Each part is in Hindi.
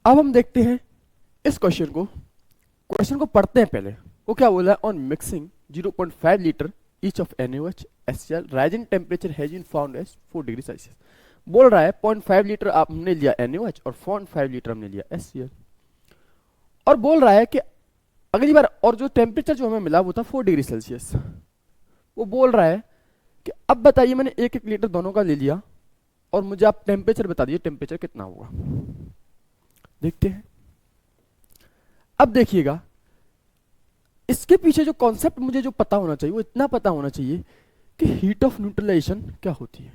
अब हम देखते हैं इस क्वेश्चन को पढ़ते हैं पहले। वो क्या बोला है, on mixing 0.5 litre each of NaOH HCl rising temperature has been found as 4 degree Celsius. बोल रहा है 0.5 लीटर हमने लिया NaOH और 0.5 लीटर हमने लिया HCl, और बोल रहा है कि अगली बार और जो टेम्परेचर जो हमें मिला वो था 4 डिग्री सेल्सियस। वो बोल रहा है कि अब बताइए, मैंने 1-1 लीटर दोनों का ले लिया और मुझे आप टेम्परेचर बता दीजिए, टेम्परेचर कितना होगा। देखते हैं। अब देखिएगा, इसके पीछे जो कॉन्सेप्ट मुझे जो पता होना चाहिए वो इतना पता होना चाहिए कि हीट ऑफ न्यूट्रलाइजेशन क्या होती है।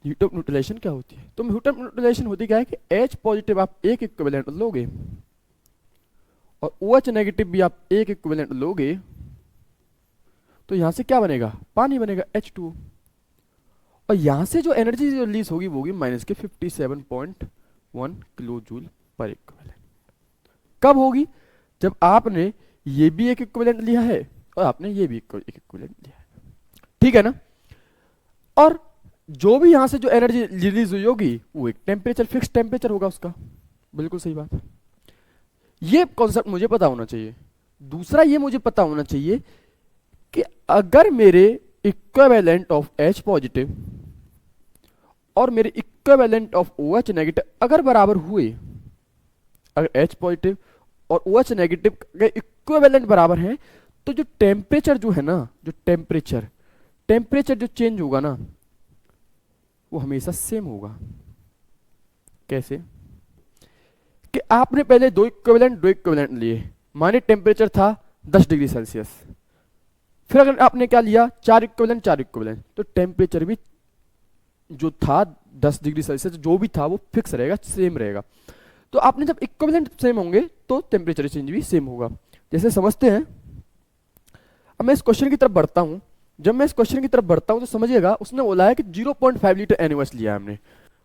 हीट ऑफ न्यूट्रलाइजेशन क्या होती है? तो हीट ऑफ न्यूट्रलाइजेशन होती क्या है कि H पॉजिटिव आप एक इक्विवेलेंट लोगे और OH नेगेटिव भी आप एक इक्विवेलेंट लोगे, तो यहां से क्या बनेगा, पानी बनेगा H2O, और यहां से जो एनर्जी रिलीज होगी वो होगी -57.1 किलो जूल पर इक्विवेलेंट। कब होगी? जब आपने ये भी एक इक्विवेलेंट लिया है और आपने ये भी एक इक्विवेलेंट लिया है, ठीक है ना। और जो भी यहां से जो एनर्जी रिलीज हुई होगी वो एक टेम्परेचर, फिक्स टेम्परेचर होगा उसका। बिल्कुल सही बात है। ये कॉन्सेप्ट मुझे पता होना चाहिए। दूसरा ये मुझे पता होना चाहिए कि अगर मेरे इक्विवेलेंट ऑफ H पॉजिटिव और मेरे इक्विवेलेंट ऑफ OH नेगेटिव अगर बराबर हुए, अगर H पॉजिटिव और OH नेगेटिव के इक्विवेलेंट बराबर हैं, तो जो टेम्परेचर जो है ना, जो टेम्परेचर जो चेंज होगा ना वो हमेशा सेम होगा। कैसे? कि आपने पहले दो इक्विवेलेंट लिए, माने टेम्परेचर था 10 डिग्री सेल्सियस, फिर अगर आपने क्या लिया, 4 इक्विवेलेंट, तो टेम्परेचर भी जो था 10 डिग्री सेल्सियस जो भी था वो फिक्स रहेगा, सेम रहेगा। तो आपने जब इक्विवेलेंट सेम होंगे तो टेम्परेचर चेंज भी सेम होगा। जैसे समझते हैं। अब मैं इस क्वेश्चन की तरफ बढ़ता हूं। जब मैं इस क्वेश्चन की तरफ बढ़ता हूं तो समझिएगा, उसने बोला है कि 0.5 लीटर NaOH लिया है हमने।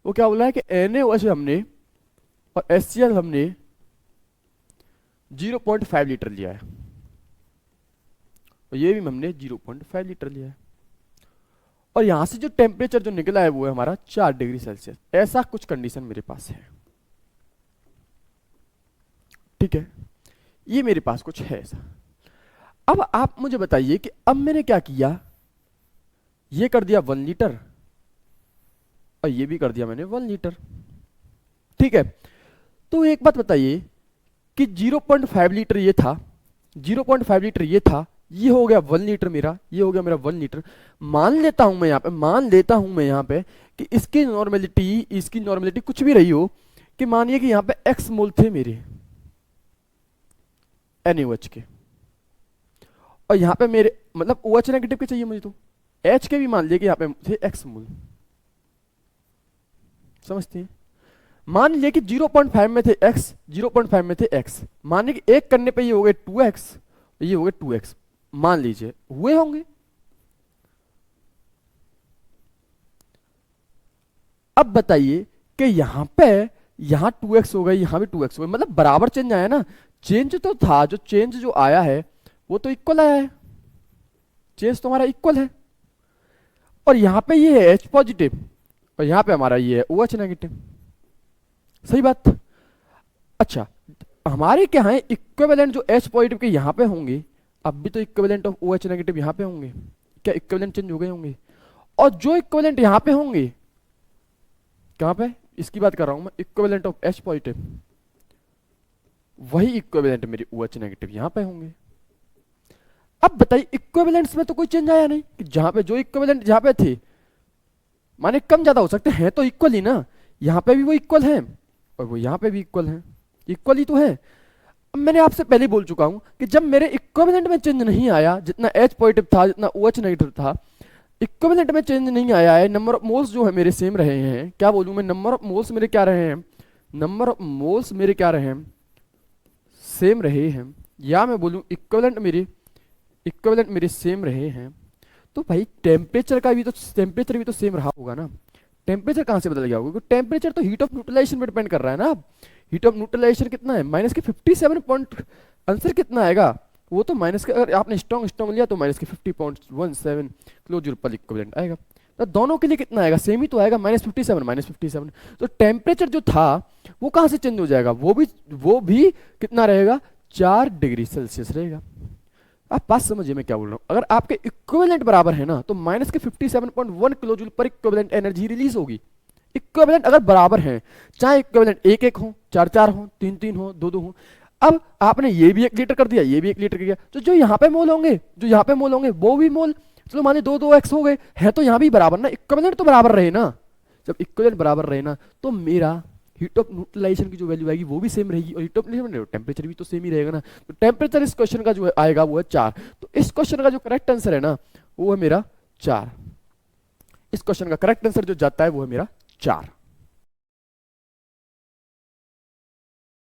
वो क्या बोला है कि NaOH हमने और HCl हमने 0.5 लीटर लिया है, और ये भी हमने 0.5 लीटर लिया है, और यहां से जो टेम्परेचर जो निकला है वो है हमारा 4 डिग्री सेल्सियस। ऐसा कुछ कंडीशन मेरे पास है, ठीक है। ये मेरे पास कुछ है ऐसा। अब आप मुझे बताइए कि अब मैंने क्या किया, ये कर दिया 1 लीटर और ये भी कर दिया मैंने 1 लीटर, ठीक है। तो एक बात बताइए कि 0.5 लीटर ये था, 0.5 लीटर ये था, ये हो गया 1 लीटर मेरा, ये हो गया मेरा 1 लीटर। मान लेता हूं मैं यहां पे कि इसकी नॉर्मेलिटी कुछ भी रही हो, कि मानिए कि यहां पे x मोल थे मेरे NaOH के, और यहां पे मेरे मतलब OH नेगेटिव के चाहिए मुझे, तो H के भी मान लिए कि यहां पे थे x मोल। समझते हैं? मान लिया कि 0.5 में थे x, 0.5 में थे x, मानिए कि एक करने पे ये हो गए 2x, ये हो गए 2x, मान लीजिए हुए होंगे। अब बताइए कि यहां 2x हो गए, यहां भी 2x हो गए, मतलब बराबर चेंज आया ना। चेंज तो था, जो चेंज जो आया है वो तो इक्वल आया है, चेंज तो हमारा इक्वल है। और यहां पे ये है H पॉजिटिव और यहां पे हमारा ये है OH नेगेटिव। सही बात। अच्छा, हमारे क्या है इक्विवेलेंट जो H पॉजिटिव के यहां पे होंगे, अब भी तो इक्विवेलेंट ऑफ OH नेगेटिव यहां पे होंगे। क्या इक्विवेलेंट चेंज हो गए होंगे? और जो इक्विवेलेंट यहां पे होंगे, कहां पे, इसकी बात कर रहा हूं मैं, इक्विवेलेंट ऑफ H पॉजिटिव, वही इक्विवेलेंट मेरे OH नेगेटिव यहां पे होंगे। अब बताइए इक्विवेलेंट्स में तो कोई चेंज आया नहीं, कि जहां पे जो इक्विवेलेंट जहां पे थे, माने कम ज्यादा हो सकते हैं तो इक्वल ही ना, यहां पे भी वो इक्वल है और वो यहां पे भी इक्वल है, इक्वल ही तो है। अब मैंने आपसे पहले बोल चुका हूं कि जब मेरे इक्विवेलेंट में चेंज नहीं आया, जितना H पॉजिटिव था जितना OH नेगेटिव था, इक्विवेलेंट में चेंज नहीं आया है, नंबर ऑफ मोल्स जो है मेरे सेम रहे हैं। क्या बोलूं मैं, नंबर ऑफ मोल्स मेरे क्या रहे हैं, नंबर ऑफ मोल्स मेरे क्या रहे हैं, सेम रहे हैं। या मैं बोलूं इक्विवेलेंट मेरे सेम रहे हैं, तो भाई टेम्परेचर भी तो सेम रहा होगा ना। टेम्परेचर कहां से बदल गया होगा, क्योंकि टेम्परेचर तो हीट ऑफ न्यूट्रलाइजेशन पे डिपेंड कर रहा है ना। हीट ऑफ न्यूट्रलाइजेशन कितना है, माइनस के 57 पॉइंट, आंसर कितना आएगा वो तो माइनस के, अगर आपने स्ट्रॉन्ग लिया तो माइनस के 50.17 किलो जूल पर इक्विवेलेंट आएगा। तो दोनों के लिए कितना आएगा, सेम ही तो आएगा, -57 -57। तो टेम्परेचर जो था वो कहां से चेंज हो जाएगा, वो भी कितना रहेगा, 4 डिग्री सेल्सियस रहेगा। आप बात समझिए मैं क्या बोल रहा हूं, अगर आपके इक्विवेलेंट बराबर है ना तो माइनस के 57.1 किलो जूल पर इक्विवेलेंट एनर्जी रिलीज होगी। इक्विवेलेंट अगर बराबर है, चाहे इक्विवेलेंट 1 1 हो, 4 4 हो, 3 3 हो, 2 2 हो। अब आपने ये भी 1 लीटर कर दिया, ये भी 1 लीटर कर दिया, तो जो यहाँ पे मोल होंगे, जो यहाँ पे मोल होंगे वो भी मोल, चलो माने 2 2 एक्स हो गए, है तो यहाँ भी बराबर ना, इक्विवेलेंट तो बराबर रहे ना। जब इक्विवेलेंट बराबर रहे ना तो मेरा हीट ऑफ न्यूट्रलाइजेशन की जो वैल्यू आएगी वो भी सेम रहेगी, और हीट ऑफ टेम्परेचर भी तो सेम ही रहेगा ना। तो टेम्परेचर इस क्वेश्चन का जो आएगा वो है 4। तो इस क्वेश्चन का जो करेक्ट आंसर है ना वो है मेरा 4। इस क्वेश्चन का करेक्ट आंसर जो जाता है वो है मेरा 4।